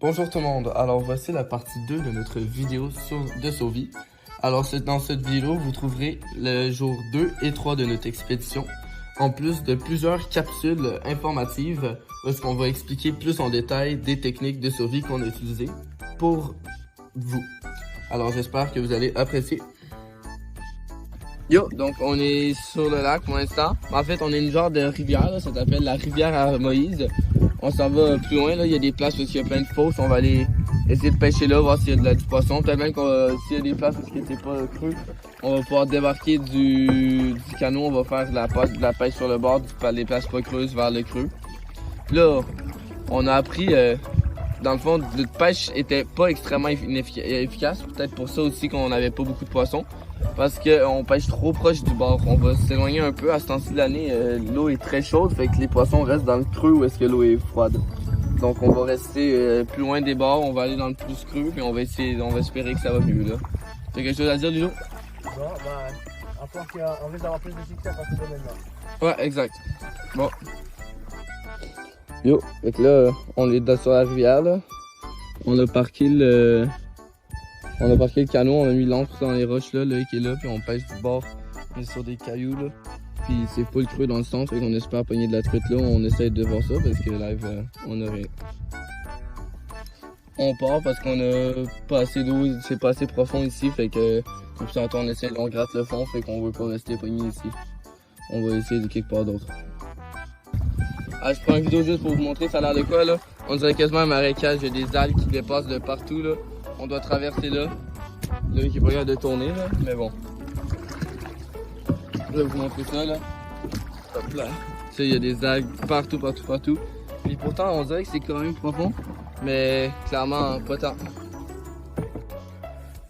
Bonjour tout le monde, alors voici la partie 2 de notre vidéo de survie. Alors dans cette vidéo, vous trouverez le jour 2 et 3 de notre expédition, en plus de plusieurs capsules informatives où est-ce qu'on va expliquer plus en détail des techniques de survie qu'on a utilisées pour vous. Alors j'espère que vous allez apprécier. Yo, donc on est sur le lac pour l'instant. En fait, on est une genre de rivière, là, ça s'appelle la rivière à Moïse. On s'en va plus loin, là, il y a des places où il y a plein de fosses, on va aller essayer de pêcher là, voir s'il y a du poisson. Peut-être même s'il y a des places où c'est pas creux, on va pouvoir débarquer du canot, on va faire de la pêche sur le bord, des places pas creuses vers le creux. Là, on a appris, dans le fond, de pêche était pas extrêmement efficace, peut-être pour ça aussi qu'on n'avait pas beaucoup de poissons. Parce qu'on pêche trop proche du bord. On va s'éloigner un peu à ce temps-ci de l'année. L'eau est très chaude, fait que les poissons restent dans le creux où est-ce que l'eau est froide. Donc on va rester plus loin des bords, on va aller dans le plus creux, puis on va espérer que ça va mieux là. T'as quelque chose à dire, Ludo? Bon, à part qu'on risque d'avoir plus de succès à partir de maintenant. Ouais, exact. Bon. Yo, fait que là, on est sur la rivière là. On a parqué le canot, on a mis l'ancre dans les roches là, qui est là, puis on pêche du bord. On est sur des cailloux là. Puis c'est full creux dans le centre, fait qu'on espère pogner de la truite là. On essaie de voir ça parce que live, on a rien. On part parce qu'on a pas assez d'eau, c'est pas assez profond ici, fait que depuis tantôt on gratte le fond, fait qu'on veut pas rester pogné ici. On va essayer de quelque part d'autre. Ah, je prends une vidéo juste pour vous montrer ça a l'air de quoi là. On dirait quasiment un marécage, il y a des algues qui dépassent de partout là. On doit traverser là. Là, qui est pas capable de tourner là, mais bon. Je vais vous montrer ça là. Hop là. Tu sais, il y a des algues partout. Puis pourtant, on dirait que c'est quand même profond, mais clairement pas tant.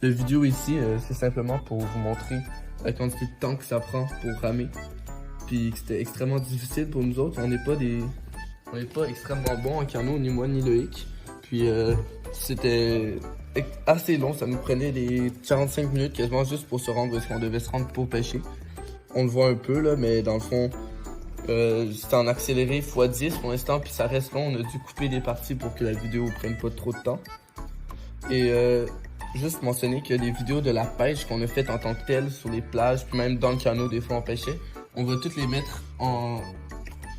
La vidéo ici, c'est simplement pour vous montrer la quantité de temps que ça prend pour ramer. Puis que c'était extrêmement difficile pour nous autres. On n'est pas extrêmement bons en canot, ni moi ni Loïc. Puis c'était assez long, ça nous prenait des 45 minutes quasiment juste pour se rendre où est-ce qu'on devait se rendre pour pêcher. On le voit un peu là, mais dans le fond, c'était en accéléré x10 pour l'instant, puis ça reste long. On a dû couper des parties pour que la vidéo prenne pas trop de temps. Et juste mentionner que les vidéos de la pêche qu'on a faites en tant que telles sur les plages, puis même dans le canot, des fois on pêchait, on va toutes les mettre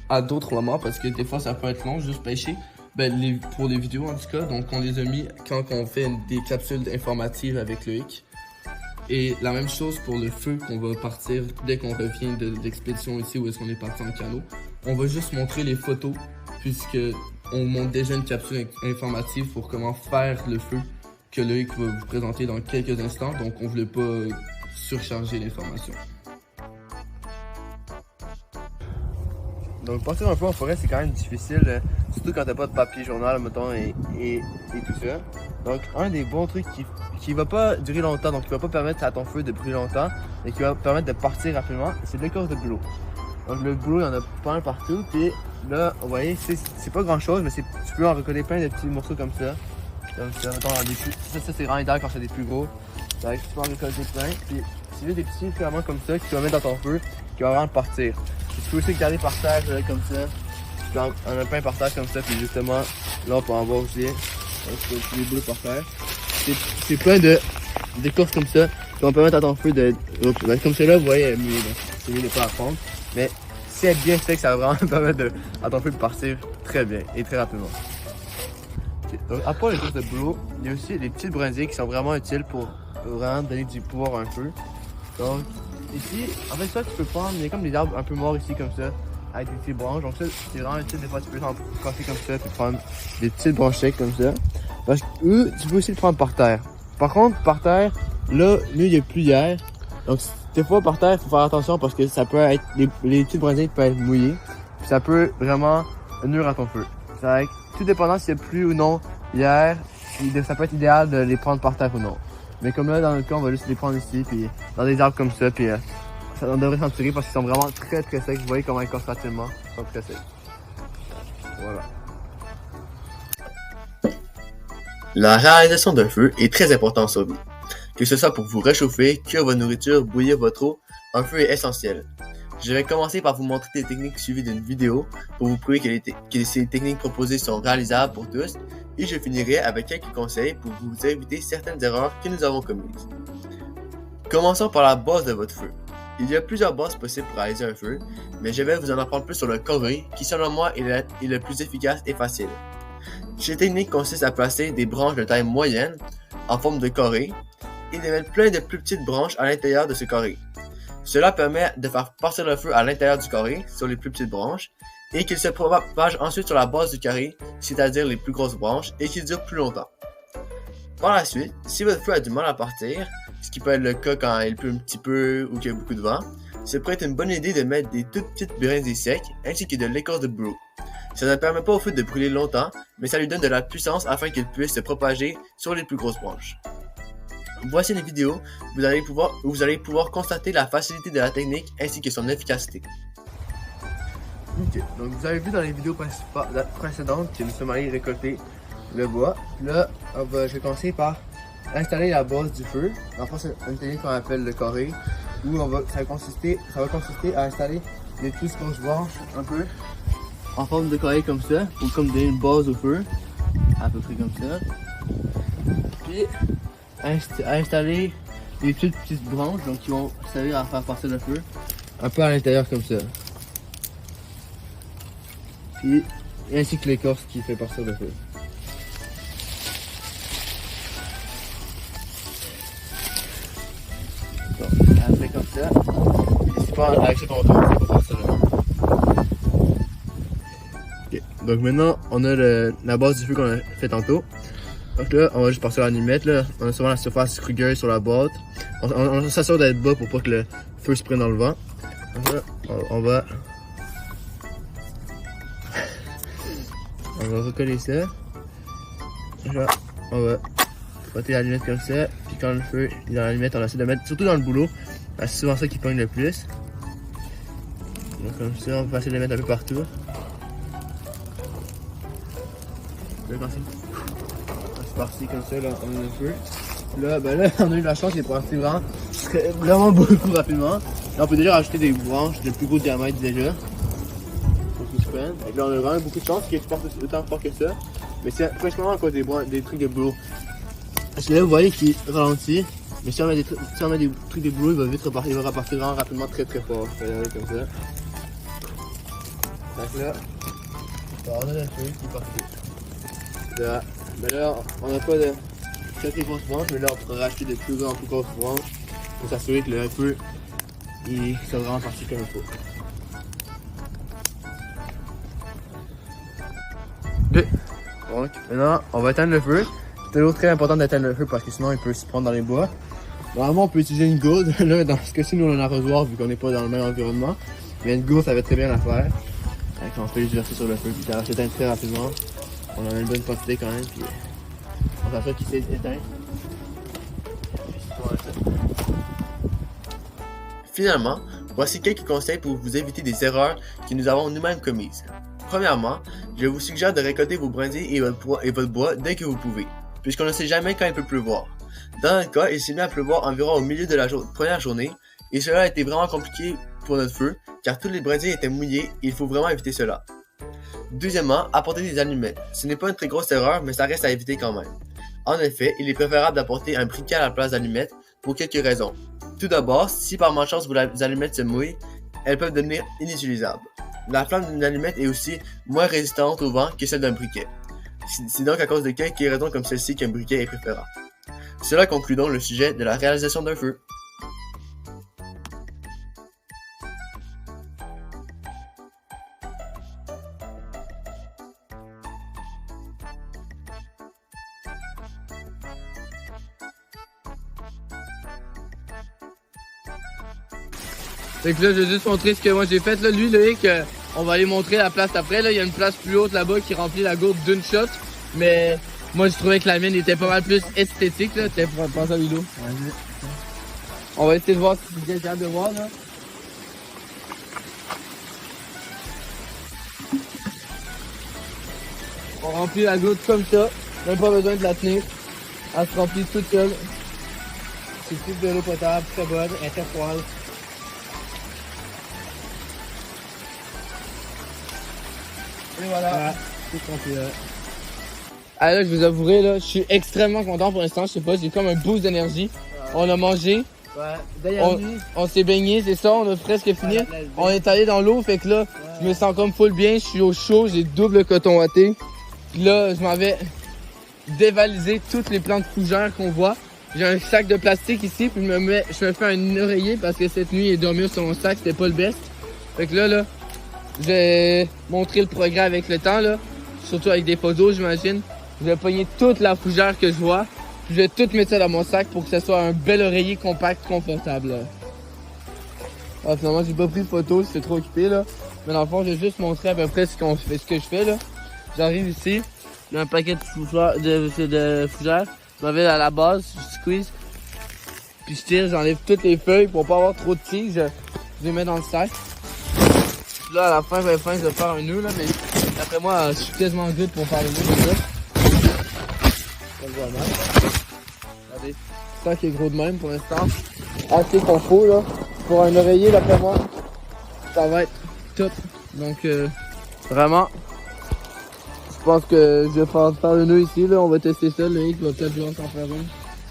à d'autres moments parce que des fois ça peut être long juste pêcher. Ben, pour les vidéos en tout cas, donc on les a mis quand on fait des capsules informatives avec Loïc. Et la même chose pour le feu qu'on va partir dès qu'on revient de l'expédition ici où est-ce qu'on est parti en canot. On va juste montrer les photos puisque on montre déjà une capsule informative pour comment faire le feu que Loïc va vous présenter dans quelques instants. Donc on voulait pas surcharger l'information. Donc partir un peu en forêt c'est quand même difficile, surtout quand t'as pas de papier journal mettons et tout ça. Donc un des bons trucs qui va pas durer longtemps, donc qui va pas permettre à ton feu de brûler longtemps, et qui va permettre de partir rapidement, c'est de l'écorce de bouleau. Donc le bouleau il y en a pas un partout, puis là vous voyez c'est pas grand chose, mais tu peux en recoller plein de petits morceaux comme ça. Mettons, ça c'est vraiment idéal quand c'est des plus gros. Donc tu peux en récolter plein, puis c'est juste des petits filaments comme ça que tu vas mettre dans ton feu, qui va vraiment partir. Tu peux aussi garder par terre comme ça. Tu peux en a plein par terre comme ça, puis justement, là on peut en voir aussi. Donc tu peux les boules par terre. C'est plein d'écorces comme ça qui vont permettre à ton feu de. Comme celle-là, vous voyez, elle est mieux. C'est mieux de pas à prendre. Mais si elle est bien faite, ça va vraiment permettre à ton feu de partir très bien et très rapidement. Okay. Donc à part les écorces de boulot, il y a aussi des petites brindilles qui sont vraiment utiles pour vraiment donner du pouvoir à un feu. Donc ici, en fait, ça tu peux prendre, il y a comme des arbres un peu morts ici comme ça, avec des petites branches. Donc ça, c'est vraiment utile. Des fois, tu peux t'en casser comme ça, puis prendre des petites branches secs comme ça. Parce que tu peux aussi le prendre par terre. Par contre, par terre, là, il y a plus d'air. Donc des fois, par terre, il faut faire attention parce que ça peut être, les petites brindilles peuvent être mouillées. Puis ça peut vraiment nuire à ton feu. C'est vrai que tout dépendant s'il y a plus ou non d'air, ça peut être idéal de les prendre par terre ou non. Mais comme là, dans notre cas, on va juste les prendre ici, puis dans des arbres comme ça, puis on devrait s'en tirer parce qu'ils sont vraiment très très secs. Vous voyez comment ils cassent facilement, ils sont très secs. Voilà. La réalisation d'un feu est très importante en survie. Que ce soit pour vous réchauffer, cuire votre nourriture, bouillir votre eau, un feu est essentiel. Je vais commencer par vous montrer des techniques suivies d'une vidéo pour vous prouver que ces techniques proposées sont réalisables pour tous et je finirai avec quelques conseils pour vous éviter certaines erreurs que nous avons commises. Commençons par la base de votre feu. Il y a plusieurs bases possibles pour réaliser un feu, mais je vais vous en apprendre plus sur le carré qui selon moi est le plus efficace et facile. Cette technique consiste à placer des branches de taille moyenne en forme de carré et de mettre plein de plus petites branches à l'intérieur de ce carré. Cela permet de faire partir le feu à l'intérieur du carré sur les plus petites branches et qu'il se propage ensuite sur la base du carré, c'est-à-dire les plus grosses branches, et qu'il dure plus longtemps. Par la suite, si votre feu a du mal à partir, ce qui peut être le cas quand il pleut un petit peu ou qu'il y a beaucoup de vent, ça pourrait être une bonne idée de mettre des toutes petites brindilles secs ainsi que de l'écorce de bouleau. Ça ne permet pas au feu de brûler longtemps, mais ça lui donne de la puissance afin qu'il puisse se propager sur les plus grosses branches. Voici une vidéo où vous allez pouvoir constater la facilité de la technique ainsi que son efficacité. Ok, donc vous avez vu dans les vidéos précédentes que nous sommes allés récolter le bois. Là, je vais commencer par installer la base du feu. Enfin, c'est une technique qu'on appelle le carré, où ça va consister à installer des petites grosses branches un peu en forme de carré comme ça, pour comme donner une base au feu, à peu près comme ça. Puis installer des toutes petites branches, donc qui vont servir à faire partir le feu, un peu à l'intérieur comme ça. Puis, ainsi que l'écorce qui fait partir le feu. Bon, après comme ça, c'est pas avec ce qu'on tourne, c'est pas partir le feu. Ok, donc maintenant on a la base du feu qu'on a fait tantôt. Donc là, on va juste partir à l'allumette. Là, on a souvent la surface rugueuse sur la boîte. On s'assure d'être bas pour pas que le feu se prenne dans le vent. Donc là, on va recoller ça. Là, on va frotter l'allumette comme ça. Puis quand le feu est dans l'allumette, on essaie de mettre surtout dans le boulot. C'est souvent ça qui pogne le plus. Donc comme ça, on va essayer de le mettre un peu partout. Là, quand c'est parti comme ça, là, on a le feu. Là, on a eu la chance, il est parti vraiment beaucoup rapidement. Là, on peut déjà rajouter des branches de plus gros diamètre déjà. Et là, on a vraiment beaucoup de chance qu'il parte autant fort que ça. Mais c'est principalement à cause des trucs de boulot. Parce que là, vous voyez qu'il ralentit. Mais si on met des trucs de boulot, il va repartir vraiment rapidement très fort. Comme ça. Donc là, on a le feu qui est parti. Là, on n'a pas de quelques grosses branches, mais là, on pourra racheter de plus grosses branches pour s'assurer que le feu il soit vraiment parti comme il faut. Donc, maintenant, on va éteindre le feu. C'est toujours très important d'éteindre le feu parce que sinon il peut se prendre dans les bois. Normalement, on peut utiliser une gourde. Là, dans ce cas-ci, nous on a un arrosoir vu qu'on n'est pas dans le même environnement. Mais une gourde, ça va très bien la faire. Donc, on peut juste verser sur le feu puis ça s'éteint très rapidement. On a une bonne quantité quand même. Puis on s'assure qu'il s'est éteint. Finalement, voici quelques conseils pour vous éviter des erreurs que nous avons nous-mêmes commises. Premièrement, je vous suggère de récolter vos brindilles et votre bois dès que vous pouvez, puisqu'on ne sait jamais quand il peut pleuvoir. Dans notre cas, il s'est mis à pleuvoir environ au milieu de la première journée, et cela a été vraiment compliqué pour notre feu, car toutes les brindilles étaient mouillées et il faut vraiment éviter cela. Deuxièmement, apporter des allumettes. Ce n'est pas une très grosse erreur, mais ça reste à éviter quand même. En effet, il est préférable d'apporter un briquet à la place d'allumettes pour quelques raisons. Tout d'abord, si par malchance vos allumettes se mouillent, elles peuvent devenir inutilisables. La flamme d'une allumette est aussi moins résistante au vent que celle d'un briquet. C'est donc à cause de quelques raisons comme celle-ci qu'un briquet est préférable. Cela conclut donc le sujet de la réalisation d'un feu. Fait que là, je vais juste montrer ce que moi j'ai fait. Là, lui, Loïc, on va aller montrer la place après. Là, il y a une place plus haute là-bas qui remplit la gourde d'une shot. Mais moi, je trouvais que la mienne était pas mal plus esthétique. Là, t'es pour penser à Lilo. On va essayer de voir si c'est capable de voir là. On remplit la gourde comme ça. Même pas besoin de la tenir. Elle se remplit toute seule. C'est tout de l'eau potable, très bonne, elle est très froide. Et voilà, c'est complet. Ah là, je vous avouerai, là, je suis extrêmement content pour l'instant. Je sais pas, j'ai comme un boost d'énergie. On a mangé, Ouais, d'ailleurs, on s'est baigné, c'est ça, on a presque fini. On est allé dans l'eau, fait que là, je me sens comme full bien. Je suis au chaud, j'ai double coton watté. Puis là, je m'en vais dévaliser toutes les plantes fougères qu'on voit. J'ai un sac de plastique ici, puis je me fais un oreiller parce que cette nuit, dormir sur mon sac, c'était pas le best. Fait que là, je vais montrer le progrès avec le temps, là. Surtout avec des photos, j'imagine. Je vais pogner toute la fougère que je vois. Puis je vais tout mettre ça dans mon sac pour que ce soit un bel oreiller compact, confortable, là. Ah, finalement, j'ai pas pris de photos, j'étais trop occupé, là. Mais dans le fond, je vais juste montrer à peu près ce que je fais, là. J'arrive ici, il y a un paquet de fougères. Je m'en vais à la base, je squeeze. Puis je tire, j'enlève toutes les feuilles pour pas avoir trop de tiges. Je les mets dans le sac. Puis là, à la fin, je vais faire un nœud, là. Mais d'après moi, je suis quasiment good pour faire le nœud comme ça. Ça le voit mal. Regardez, le sac est gros de même pour l'instant. Assez confort, là. Pour un oreiller, d'après moi, ça va être top. Donc, vraiment, je pense que je vais faire le nœud ici, là. On va tester ça, le X va peut-être bien s'en faire une.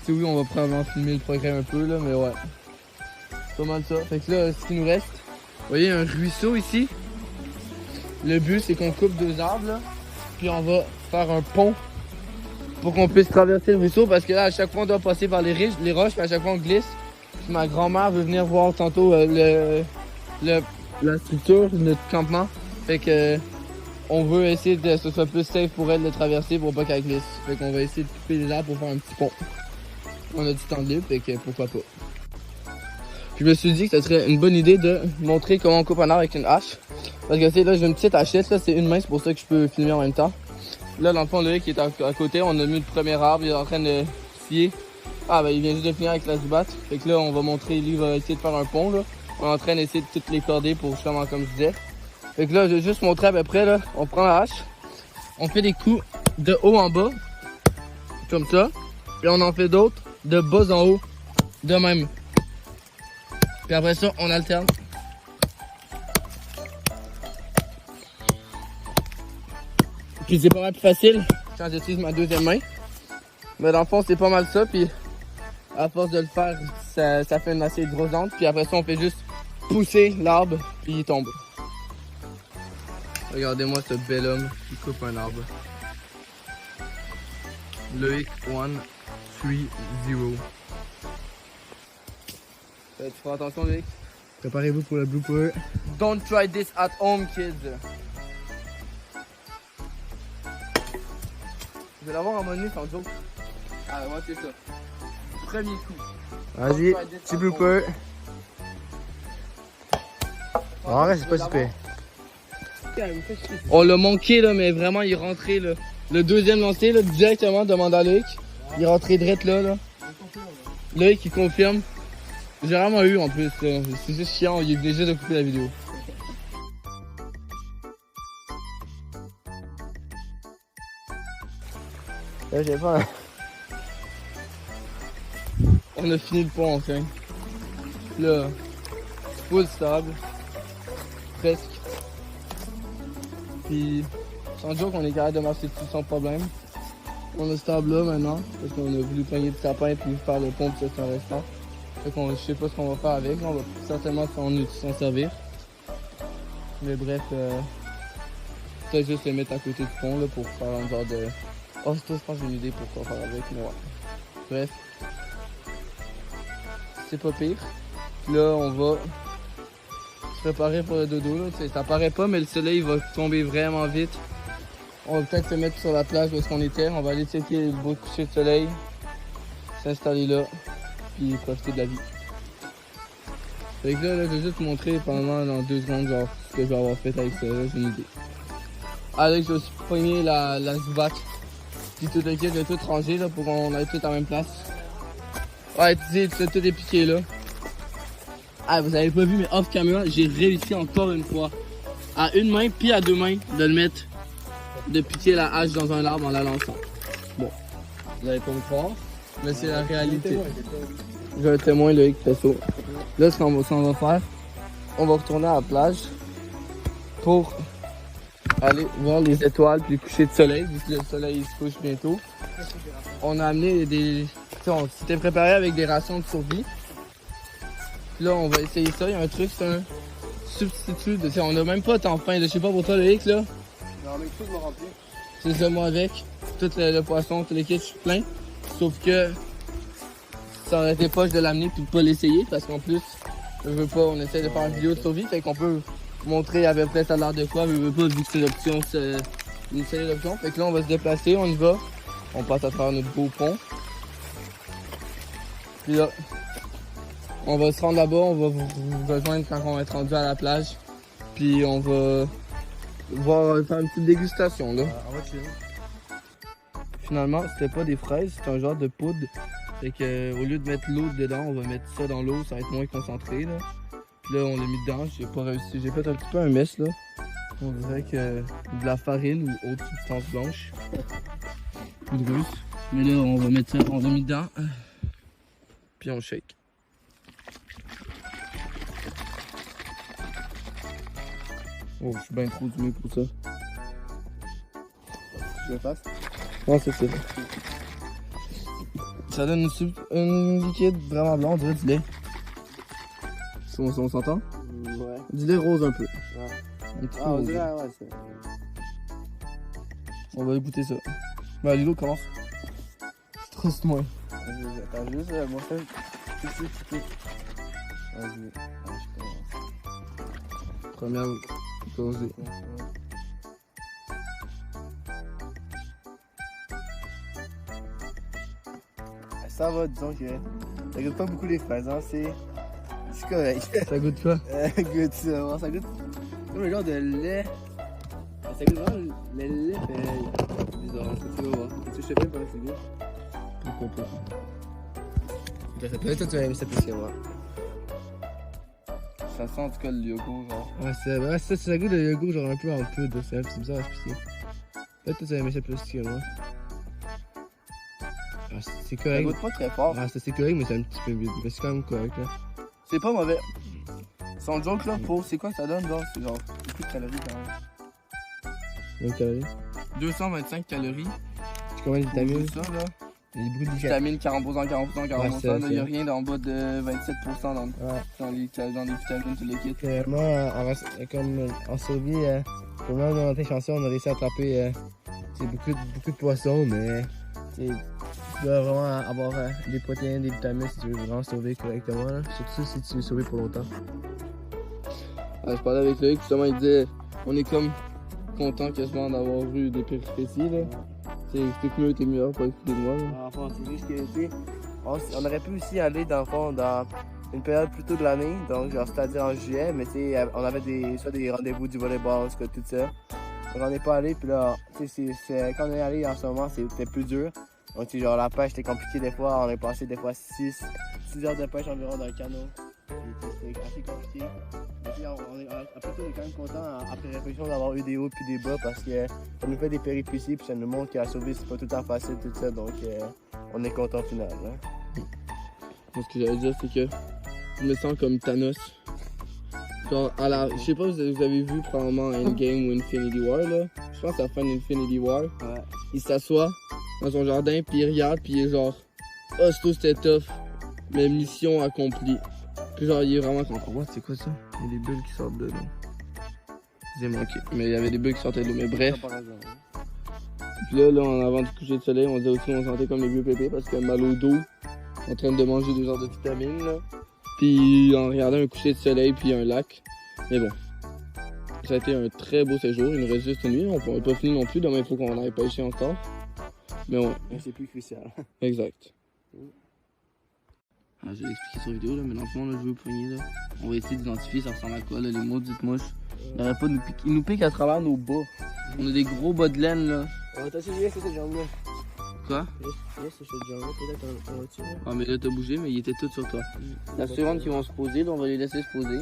Si oui, on va probablement filmer le programme un peu, là, mais ouais. C'est pas mal ça. Fait que là, ce qui nous reste, vous voyez un ruisseau ici. Le but, c'est qu'on coupe 2 arbres, là. Puis on va faire un pont pour qu'on puisse traverser le ruisseau. Parce que là, à chaque fois, on doit passer par les roches, puis à chaque fois, on glisse. Puis ma grand-mère veut venir voir tantôt la structure de notre campement. Fait que on veut essayer de ce soit plus safe pour elle de traverser pour pas qu'elle glisse. Fait qu'on va essayer de couper les arbres pour faire un petit pont. On a du temps libre, fait que pourquoi pas. Je me suis dit que ce serait une bonne idée de montrer comment on coupe un arbre avec une hache. Parce que là, j'ai une petite hachette, là, c'est une main, c'est pour ça que je peux filmer en même temps. Là, dans le fond, Loïc qui est à côté, on a mis le premier arbre, il est en train de scier. Ah, ben il vient juste de finir avec la zubat. Fait que là, on va montrer, lui va essayer de faire un pont, là. On est en train d'essayer de toutes les corder pour justement, comme je disais. Fait que là, je vais juste montrer à peu près, là. On prend la hache, on fait des coups de haut en bas, comme ça. Et on en fait d'autres de bas en haut, de même. Puis après ça, on alterne. Puis c'est pas mal plus facile quand j'utilise ma deuxième main. Mais dans le fond, c'est pas mal ça. Puis à force de le faire, ça fait une assez grosse dente. Puis après ça, on fait juste pousser l'arbre, puis il tombe. Regardez-moi ce bel homme qui coupe un arbre. Loïc 130. Tu fais attention, Loïc. Préparez-vous pour le blooper. Don't try this at home, kids. Je vais l'avoir en monnaie sans joke. Ah, ouais, c'est ça. Premier coup. Vas-y, petit blooper. En vrai, c'est pas super. On l'a manqué là, mais vraiment il est rentré là. Le deuxième lancé là, directement demande à Loïc. Il est rentré direct là. Loïc il confirme. J'ai vraiment eu en plus. C'est juste chiant, il venait juste de couper la vidéo. Là, j'ai pas. On a fini le pont enfin. Là, full stable. Presque. Puis, sans joke, on est capable de marcher dessus sans problème. On a ce table là maintenant, parce qu'on a voulu pogner du sapin puis faire le pont, puis ça c'est un restant. Fait qu'on, je sais pas ce qu'on va faire avec, on va certainement s'en servir. Mais bref, peut-être juste le mettre à côté du pont là, pour faire un genre de... Oh, je pense que j'ai une idée pour quoi faire avec, mais ouais. Bref. C'est pas pire. Puis là, on va se préparer pour le dodo. Là. Ça paraît pas, mais le soleil va tomber vraiment vite. On va peut-être se mettre sur la plage où est-ce qu'on était. On va aller checker le beau coucher de soleil, s'installer là, puis profiter de la vie. Fait que là, je vais juste vous montrer pendant dans 2 secondes genre, ce que je vais avoir fait avec ça. J'ai une idée. Allez, je vais aussi pogner la zubac. Puis tout le kit, je vais tout ranger là, pour qu'on aille tout en même place. Ouais, tu sais, tout est piqué là. Ah, vous avez pas vu, mais off camera, j'ai réussi encore une fois, à une main puis à 2 mains, de le mettre, de piquer la hache dans un arbre en la lançant. Bon, vous allez pas me croire, mais c'est la réalité. J'ai un témoin Loïc qui fait ça. Là, ce qu'on va faire, on va retourner à la plage pour aller voir les étoiles puis le coucher de soleil, vu que le soleil il se couche bientôt. On a amené des... On s'était préparé avec des rations de survie. Puis là, on va essayer ça. Il y a un truc, c'est un substitut de... On a même pas tant faim. Je sais pas pour toi, le X, là. Non, mais tout me rempli. C'est ça, moi avec. Tout le poisson, tout le kit, je suis plein. Sauf que ça aurait été poche de l'amener puis de pas l'essayer parce qu'en plus, je veux pas, on essaie de faire une vidéo de survie, fait qu'on peut montrer à peu près ça a l'air de quoi, mais je veux pas vu que c'est l'option, c'est une seule option. Fait que là, on va se déplacer, on y va. On passe à travers notre beau pont. Puis là, on va se rendre là-bas, on va vous rejoindre quand on va être rendu à la plage. Puis on va faire une petite dégustation là. On va chiller. Finalement, c'était pas des fraises, c'est un genre de poudre. Fait que au lieu de mettre l'eau dedans, on va mettre ça dans l'eau, ça va être moins concentré là. Puis là, on l'a mis dedans, j'ai pas réussi, j'ai fait un petit peu un mess là. On dirait que de la farine ou autre substance blanche. Poudre russe. Mais là, on va mettre ça, on l'a mis dedans. Puis on shake. Oh, je suis bien trop du mieux pour ça. Je le fasse. Ouais, c'est ça. Ça donne une liquide vraiment blanc, on dirait du lait. On s'entend? Ouais. Du lait rose un peu. Ouais. Un petit peu Ah, on rose. dirait, ouais, c'est. On va goûter ça. Bah, Lilo, commence. Trosse-moi. Attends, juste, moi, ça. Petit peu. Vas-y. Ah, je commence. Première gorgée. Ça va, disons que ça goûte pas beaucoup les fraises, hein, c'est correct. Ça goûte quoi? Goûte ça, ça goûte comme le genre de lait. Ça goûte vraiment le lait fait bizarre, tu vas voir. Tu sais pas comment c'est goût. Pourquoi pas? Peut-être tu vas aimer ça plus que moi. Ça sent en tout cas le yogourt, genre. Ouais, ça goûte de yogourt genre un peu en poudre, c'est bizarre à expliquer. Peut-être que tu vas aimer ça plus que moi. Ah, c'est Ça correct. goûte pas très fort. Ah, c'est correct, mais c'est un petit peu vide. Mais c'est quand même correct là. C'est pas mauvais. Son joke là, pour c'est quoi que ça donne, genre? C'est genre beaucoup de calories quand même. Combien de calories? 225 calories. Tu combien de vitamines? Ça, là. Il y a beaucoup de Vitamines 40%, 40%, 40%. c'est là, ça. il n'y a rien d'en bas de 27% dans Ouais. les vitamines, tous les kits. Moi, comme en survie, pour moi, on a été chanceux, on a réussi à attraper beaucoup de poissons, mais tu dois vraiment avoir des protéines, des vitamines si tu veux vraiment survivre correctement. Là. Surtout si tu veux survivre pour longtemps. Je parlais avec Loïc, justement, il disait on est comme content quasiment d'avoir vu des péripéties. Là. Explique-moi, t'es meilleur pour expliquer de moi. Là. Enfin, c'est juste que, tu sais, on aurait pu aussi aller dans le fond dans une période plus tôt de l'année, donc genre c'est-à-dire en juillet, mais tu sais, on avait soit des rendez-vous du volleyball, tout ça. Donc on n'est pas allé, puis là, tu sais, quand on est allé en ce moment, c'était plus dur. Donc tu sais, genre la pêche était compliquée des fois, on est passé des fois 6 heures de pêche environ dans le canot. C'était assez compliqué. Mais puis après tout, on est quand même content, après réflexion, d'avoir eu des hauts puis des bas parce que ça nous fait des péripéties puis ça nous montre que la survie c'est pas tout le temps facile, tout ça. Donc on est content au final. Hein. Ce que j'allais dire, c'est que je me sens comme Thanos. Genre, je sais pas, vous avez vu probablement Endgame ou Infinity War là. Je pense à la fin d'Infinity War. Ouais. Il s'assoit dans son jardin, puis il regarde, puis il est genre, oh, c'était tough, mais mission accomplie. Puis genre, il est vraiment content. What, c'est quoi ça? Il y a des bulles qui sortent de l'eau. J'ai manqué, mais il y avait des bulles qui sortaient de l'eau, mais bref. Puis là, en avant du coucher de soleil, on disait aussi qu'on sentait comme les vieux pépés parce qu'il a mal au dos, en train de manger des genres de vitamines, là. Puis en regardant un coucher de soleil, puis un lac. Mais bon, ça a été un très beau séjour, il nous reste juste une nuit, on n'est pas fini non plus, demain il faut qu'on aille pêcher encore. Mais ouais. Mais c'est plus crucial. Exact. Ah, je vais l'expliquer sur vidéo là, mais dans le fond là, je veux poigner là. On va essayer d'identifier ça ressemble à quoi là, les maudites mouches. Il n'arrête pas de nous piquer. Ils nous piquent à travers nos bas. On a des gros bas de laine là. T'as essayé cette jambe-là? Quoi? Yes, cette jambe-là, peut-être on va dessus. Ah mais là t'as bougé, mais ils étaient tous sur toi. La seconde qui vont se poser, là, on va les laisser se poser.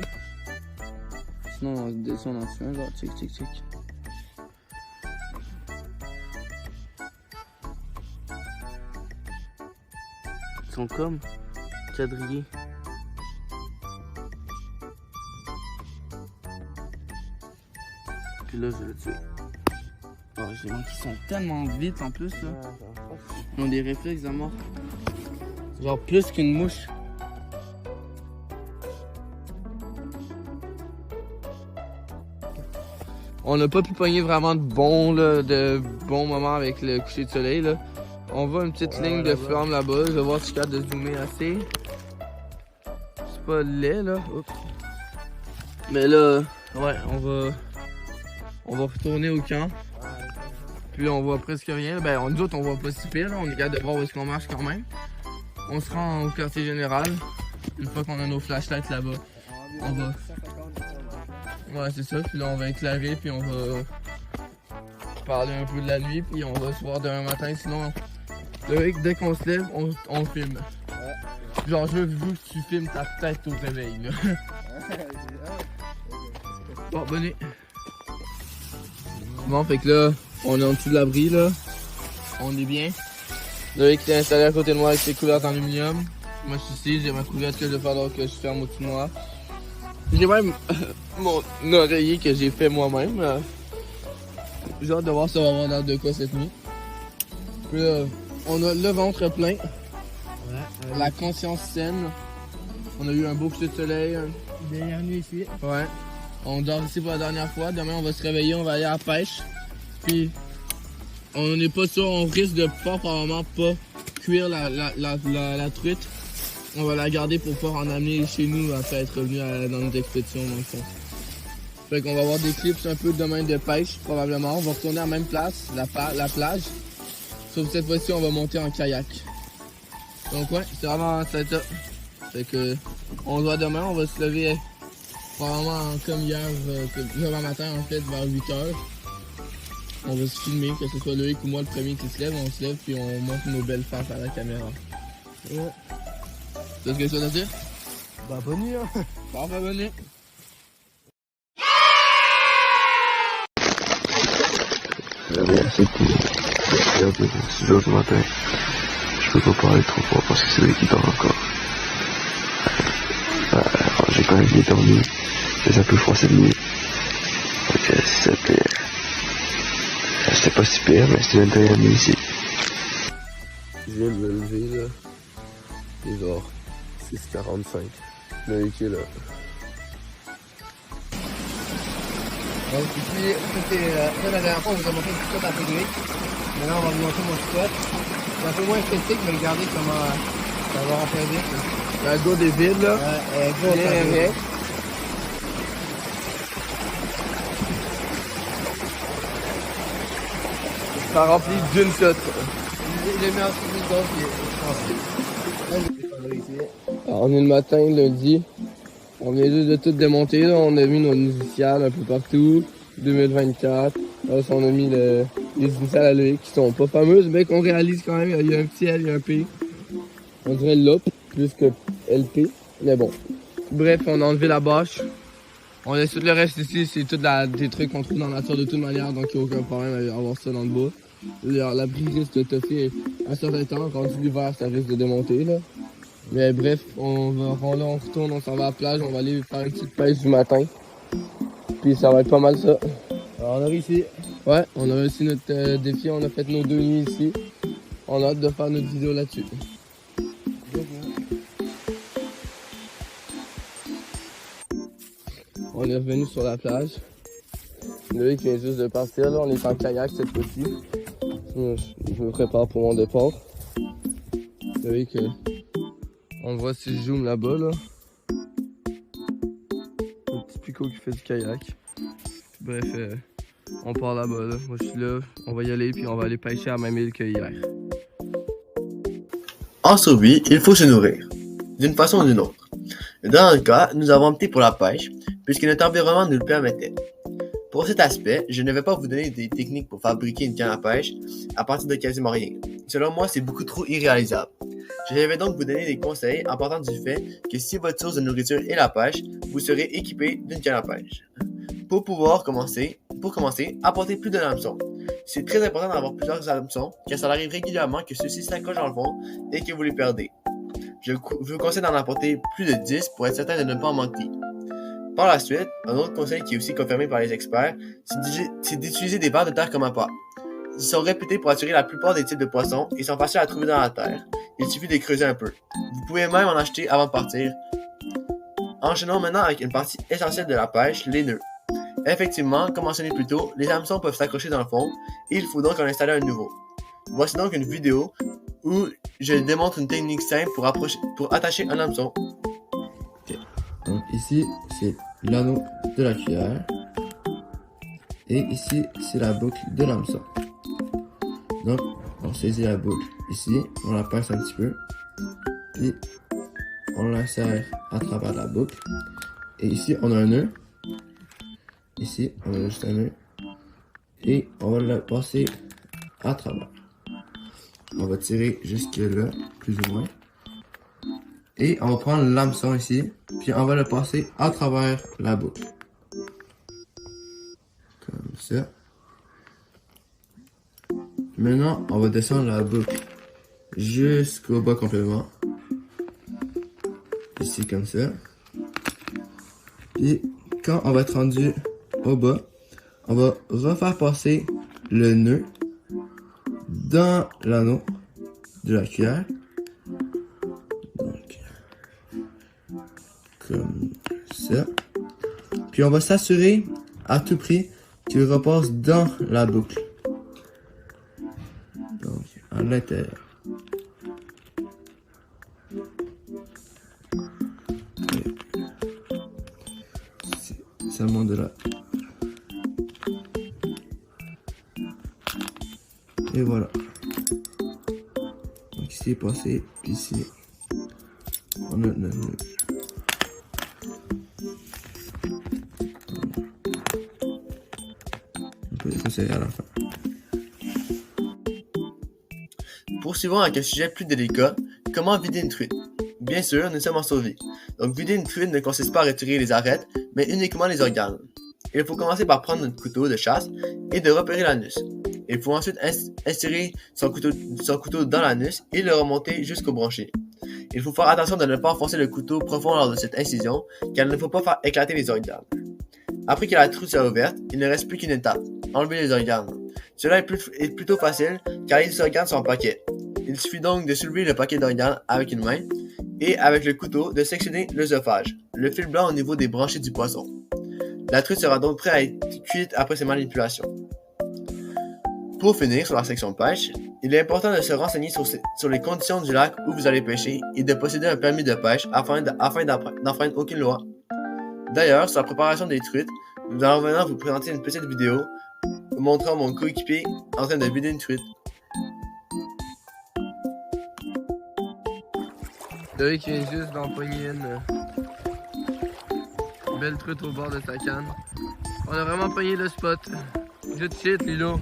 Sinon on descend en dessous, genre tic tic tic. Ils sont comme quadrillés. Puis là je vais le tuer. Oh, j'ai vois qu'ils sont tellement vite en plus là. Ils ont des réflexes à mort. Genre plus qu'une mouche. On n'a pas pu pogner vraiment de bons moments avec le coucher de soleil là. On voit une petite ligne de flamme là-bas. Je vais voir si je suis capable de zoomer assez. C'est pas laid là. Oups. Mais là, ouais, on va retourner au camp. Puis on voit presque rien. Ben, nous autres, on voit pas si pire. Là. On est capable de voir où est-ce qu'on marche quand même. On se rend au quartier général. Une fois qu'on a nos flashlights là-bas, on va. Ouais, c'est ça. Puis là, on va éclairer. Puis on va parler un peu de la nuit. Puis on va se voir demain matin. Sinon, dès qu'on se lève, on filme. Genre, je veux que tu filmes ta tête au réveil. Là. Bon, bonne nuit. Bon, fait que là, on est en dessous de l'abri, là. On est bien. Loïc qui est installé à côté de moi avec ses couvertes en aluminium. Moi, je suis ici, j'ai ma couverte que je vais falloir que je ferme au-dessus de moi. J'ai même mon oreiller que j'ai fait moi-même. J'ai hâte de voir si ça va avoir l'air de quoi cette nuit. Puis là, on a le ventre plein. La conscience saine. On a eu un beau coucher de soleil. Dernière nuit ici. Ouais. On dort ici pour la dernière fois. Demain, on va se réveiller, on va aller à la pêche. Puis, on n'est pas sûr, on risque de probablement pas cuire la truite. On va la garder pour pouvoir en amener chez nous après être revenu dans notre expédition dans le fond. Fait qu'on va avoir des clips un peu demain de pêche, probablement. On va retourner à la même place, la plage. Sauf cette fois-ci, on va monter en kayak. Donc ouais, c'est vraiment ça. Fait que, on se voit demain, on va se lever probablement comme hier, demain matin en fait, vers 8h. On va se filmer, que ce soit Loïc ou moi le premier qui se lève, on se lève puis on montre nos belles faces à la caméra. Ouais. T'as quelque chose à dire? Bah, bonne nuit, hein. Bon, bah, bonne nuit. J'avais assez de un peu 6h du matin. Je peux pas parler trop fort parce que c'est lui qui dort encore. J'ai quand même bien dormi. J'ai un peu froid cette nuit. Donc c'était pas si pire, mais c'était une dernière nuit ici. Je viens de me lever là. Il est genre 6h45. Loïc est là. Donc ici, c'était la dernière fois, on vous a montré le spot à Frédéric. Maintenant, on va vous montrer mon spot. C'est un peu moins esthétique, mais regardez comment ça va remplir vite. La gourde est vide là. Ouais, Bien avec. Ça remplit d'une shot. J'ai mis un petit peu d'eau qui est ici. Alors, on est le matin, lundi. On vient juste de tout démonter. Là. On a mis nos initiales un peu partout. 2024. Là, on a mis les initiales à Loïc qui sont pas fameuses, mais qu'on réalise quand même. Il y a un petit L, il y a un P. On dirait LOP plus que LP. Mais bon. Bref, on a enlevé la bâche. On laisse tout le reste ici. C'est tout des trucs qu'on trouve dans la nature de toute manière. Donc, il n'y a aucun problème à avoir ça dans le bas. L'abri risque de toffer à un certain temps. Quand l'hiver, ça risque de démonter. Là. Mais bref, on retourne, on s'en va à la plage, on va aller faire une petite pêche du matin. Puis ça va être pas mal ça. Alors, on a réussi. Ouais, on a réussi notre défi, on a fait nos 2 nuits ici. On a hâte de faire notre vidéo là-dessus. On est revenu sur la plage. Loïc vient juste de partir, là. On est en kayak cette fois-ci. Je me prépare pour mon départ. Loïc, on voit si je zoome là-bas, là. Un petit picot qui fait du kayak. Bref, on part là-bas, là. Moi, je suis là. On va y aller, puis on va aller pêcher à la même île que hier. En survie, il faut se nourrir, d'une façon ou d'une autre. Dans notre cas, nous avons opté pour la pêche, puisque notre environnement nous le permettait. Pour cet aspect, je ne vais pas vous donner des techniques pour fabriquer une canne à pêche à partir de quasiment rien. Selon moi, c'est beaucoup trop irréalisable. Je vais donc vous donner des conseils en partant du fait que si votre source de nourriture est la pêche, vous serez équipé d'une canne à pêche. Pour commencer, apportez plus de hameçons. C'est très important d'avoir plusieurs hameçons, car ça arrive régulièrement que ceux-ci s'accrochent dans le fond et que vous les perdez. Je vous conseille d'en apporter plus de 10 pour être certain de ne pas en manquer. Par la suite, un autre conseil qui est aussi confirmé par les experts, c'est d'utiliser des vers de terre comme appât. Ils sont réputés pour attirer la plupart des types de poissons et sont faciles à trouver dans la terre. Il suffit de les creuser un peu. Vous pouvez même en acheter avant de partir. Enchaînons maintenant avec une partie essentielle de la pêche, les nœuds. Effectivement, comme mentionné plus tôt, les hameçons peuvent s'accrocher dans le fond et il faut donc en installer un nouveau. Voici donc une vidéo où je démontre une technique simple pour attacher un hameçon. Okay. Donc ici, c'est l'anneau de la cuillère. Et ici, c'est la boucle de l'hameçon. Donc, on saisit la boucle ici, on la pince un petit peu, puis on l'insère à travers la boucle. Et ici, on a un nœud. Ici, on a juste un nœud. Et on va le passer à travers. On va tirer jusque là, plus ou moins. Et on va prendre l'hameçon ici, puis on va le passer à travers la boucle. Comme ça. Maintenant, on va descendre la boucle jusqu'au bas complètement. Ici, comme ça. Puis, quand on va être rendu au bas, on va refaire passer le nœud dans l'anneau de la cuillère. Donc, comme ça. Puis, on va s'assurer à tout prix qu'il repasse dans la boucle. Donc, à l'intérieur. Ça monte de là. Et voilà. Donc ici est passé, puis ici on a notre nœud. On peut les resserrer à la fin. Poursuivons avec un sujet plus délicat, comment vider une truite. Bien sûr, nous sommes en survie. Donc vider une truite ne consiste pas à retirer les arêtes, mais uniquement les organes. Il faut commencer par prendre notre couteau de chasse et de repérer l'anus. Il faut ensuite insérer son couteau dans l'anus et le remonter jusqu'au branchier. Il faut faire attention de ne pas enfoncer le couteau profond lors de cette incision, car il ne faut pas faire éclater les organes. Après que la truite soit ouverte, il ne reste plus qu'une étape, enlever les organes. Cela est plutôt facile, car les organes sont en paquet. Il suffit donc de soulever le paquet d'organes avec une main et avec le couteau de sectionner l'œsophage, le fil blanc au niveau des branchies du poisson. La truite sera donc prête à être cuite après ces manipulations. Pour finir sur la section pêche, il est important de se renseigner sur les conditions du lac où vous allez pêcher et de posséder un permis de pêche afin d'enfreindre aucune loi. D'ailleurs, sur la préparation des truites, nous allons maintenant vous présenter une petite vidéo montrant mon coéquipier en train de vider une truite. Loïc vient juste d'empoigner une belle truite au bord de sa canne. On a vraiment pogné le spot. Good shit, Lilo.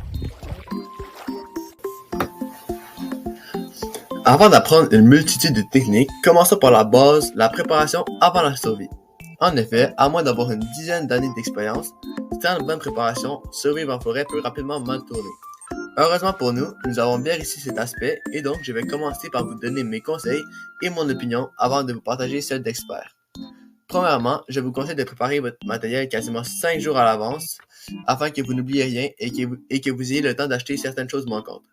Avant d'apprendre une multitude de techniques, commençons par la base, la préparation avant la survie. En effet, à moins d'avoir une dizaine d'années d'expérience, sans bonne préparation, survivre en forêt peut rapidement mal tourner. Heureusement pour nous, nous avons bien réussi cet aspect et donc je vais commencer par vous donner mes conseils et mon opinion avant de vous partager celle d'experts. Premièrement, je vous conseille de préparer votre matériel quasiment 5 jours à l'avance afin que vous n'oubliez rien et que vous ayez le temps d'acheter certaines choses manquantes.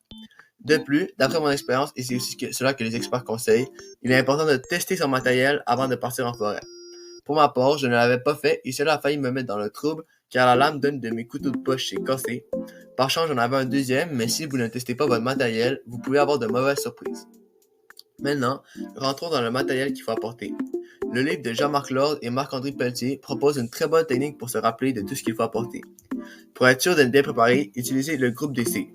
De plus, d'après mon expérience, et c'est aussi cela que les experts conseillent, il est important de tester son matériel avant de partir en forêt. Pour ma part, je ne l'avais pas fait et cela a failli me mettre dans le trouble car la lame d'un de mes couteaux de poche s'est cassée. Par chance, j'en avais un deuxième, mais si vous ne testez pas votre matériel, vous pouvez avoir de mauvaises surprises. Maintenant, rentrons dans le matériel qu'il faut apporter. Le livre de Jean-Marc Lord et Marc-André Pelletier propose une très bonne technique pour se rappeler de tout ce qu'il faut apporter. Pour être sûr d'être bien préparé, utilisez le groupe DC.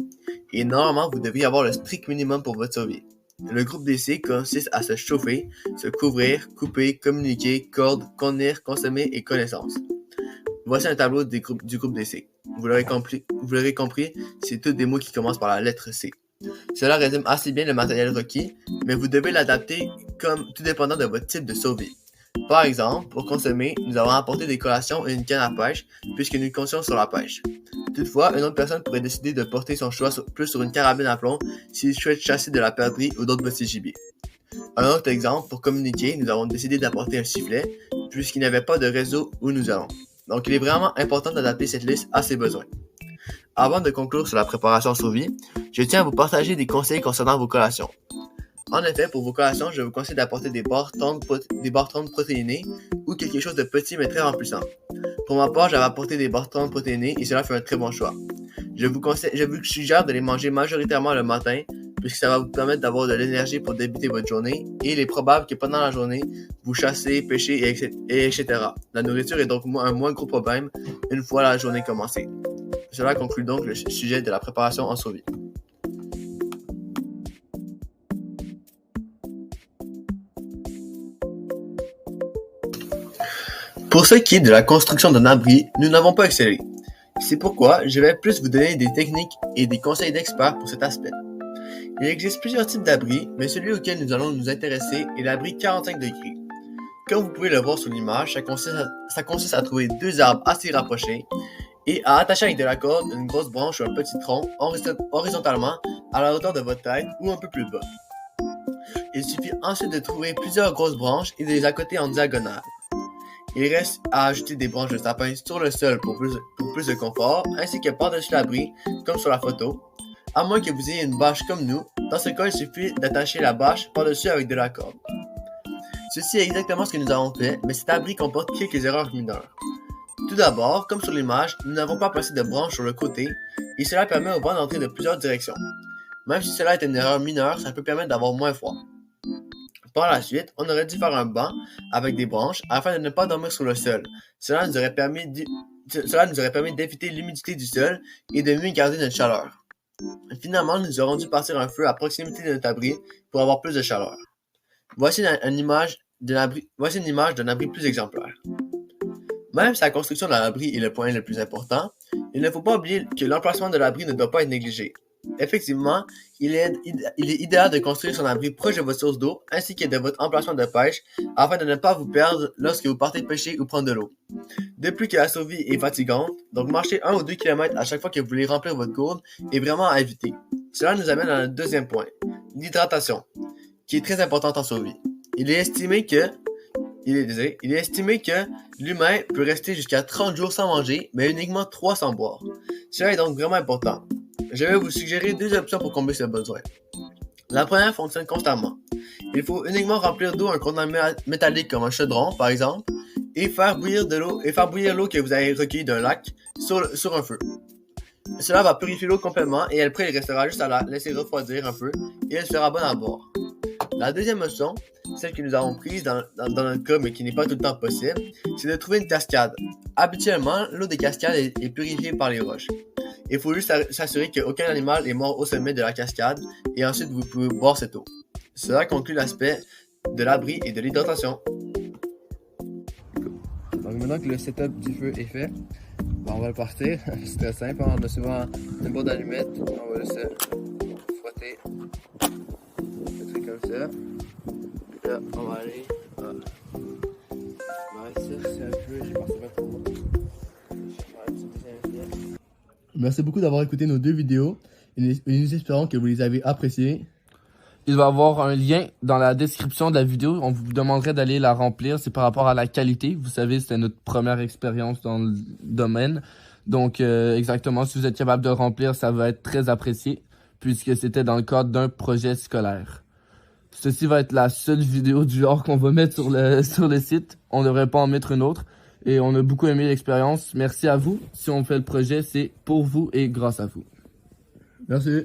Et normalement, vous devriez avoir le strict minimum pour votre survie. Le groupe DC consiste à se chauffer, se couvrir, couper, communiquer, corde, contenir, consommer et connaissance. Voici un tableau du groupe DC. Vous l'aurez compris, c'est tous des mots qui commencent par la lettre C. Cela résume assez bien le matériel requis, mais vous devez l'adapter comme tout dépendant de votre type de survie. Par exemple, pour consommer, nous avons apporté des collations et une canne à pêche, puisque nous comptions sur la pêche. Toutefois, une autre personne pourrait décider de porter son choix plus sur une carabine à plomb s'il souhaite chasser de la perdrix ou d'autres petits gibiers. Un autre exemple, pour communiquer, nous avons décidé d'apporter un sifflet, puisqu'il n'y avait pas de réseau où nous allons. Donc, il est vraiment important d'adapter cette liste à ses besoins. Avant de conclure sur la préparation survie, je tiens à vous partager des conseils concernant vos collations. En effet, pour vos collations, je vous conseille d'apporter des barres tendres protéinées ou quelque chose de petit mais très remplissant. Pour ma part, j'avais apporté des barres tendres protéinées et cela fait un très bon choix. Je vous suggère de les manger majoritairement le matin puisque ça va vous permettre d'avoir de l'énergie pour débuter votre journée et il est probable que pendant la journée, vous chassez, pêchez, etc. La nourriture est donc un moins gros problème une fois la journée commencée. Cela conclut donc le sujet de la préparation en survie. Pour ce qui est de la construction d'un abri, nous n'avons pas excellé. C'est pourquoi je vais plus vous donner des techniques et des conseils d'experts pour cet aspect. Il existe plusieurs types d'abris, mais celui auquel nous allons nous intéresser est l'abri 45 degrés. Comme vous pouvez le voir sur l'image, ça consiste à trouver deux arbres assez rapprochés et à attacher avec de la corde une grosse branche ou un petit tronc horizontalement à la hauteur de votre tête ou un peu plus bas. Il suffit ensuite de trouver plusieurs grosses branches et de les accoter en diagonale. Il reste à ajouter des branches de sapin sur le sol pour plus de confort, ainsi que par-dessus l'abri, comme sur la photo. À moins que vous ayez une bâche comme nous, dans ce cas, il suffit d'attacher la bâche par-dessus avec de la corde. Ceci est exactement ce que nous avons fait, mais cet abri comporte quelques erreurs mineures. Tout d'abord, comme sur l'image, nous n'avons pas placé de branches sur le côté, et cela permet au vent d'entrer de plusieurs directions. Même si cela est une erreur mineure, ça peut permettre d'avoir moins froid. Par la suite, on aurait dû faire un banc avec des branches afin de ne pas dormir sur le sol. Cela nous aurait permis d'éviter l'humidité du sol et de mieux garder notre chaleur. Finalement, nous aurons dû partir un feu à proximité de notre abri pour avoir plus de chaleur. Voici une image d'un abri plus exemplaire. Même si la construction de l'abri est le point le plus important, il ne faut pas oublier que l'emplacement de l'abri ne doit pas être négligé. Effectivement, il est idéal de construire son abri proche de votre source d'eau ainsi que de votre emplacement de pêche afin de ne pas vous perdre lorsque vous partez pêcher ou prendre de l'eau. De plus que la survie est fatigante, donc marcher 1 ou 2 km à chaque fois que vous voulez remplir votre gourde est vraiment à éviter. Cela nous amène à notre deuxième point, l'hydratation, qui est très importante en survie. Il est estimé que l'humain peut rester jusqu'à 30 jours sans manger, mais uniquement 3 sans boire. Cela est donc vraiment important. Je vais vous suggérer 2 options pour combler ce besoin. La première fonctionne constamment. Il faut uniquement remplir d'eau un contenant métallique comme un chaudron, par exemple, et faire bouillir l'eau que vous avez recueillie d'un lac sur un feu. Cela va purifier l'eau complètement et après il restera juste à la laisser refroidir un peu et elle sera bonne à boire. La deuxième option, celle que nous avons prise dans notre cas mais qui n'est pas tout le temps possible, c'est de trouver une cascade. Habituellement, l'eau des cascades est purifiée par les roches. Il faut juste s'assurer qu'aucun animal est mort au sommet de la cascade et ensuite vous pouvez boire cette eau. Cela conclut l'aspect de l'abri et de l'hydratation. Donc maintenant que le setup du feu est fait, on va le partir. C'est très simple, on a souvent une boîte d'allumettes, on va juste frotter le truc comme ça. Puis là, on va aller. Ça, c'est un peu, j'ai pensé pas trop. Merci beaucoup d'avoir écouté nos 2 vidéos et nous espérons que vous les avez appréciées. Il va y avoir un lien dans la description de la vidéo. On vous demanderait d'aller la remplir. C'est par rapport à la qualité. Vous savez, c'était notre première expérience dans le domaine. Donc, exactement, si vous êtes capable de remplir, ça va être très apprécié puisque c'était dans le cadre d'un projet scolaire. Ceci va être la seule vidéo du genre qu'on va mettre sur le site. On ne devrait pas en mettre une autre. Et on a beaucoup aimé l'expérience. Merci à vous. Si on fait le projet, c'est pour vous et grâce à vous. Merci.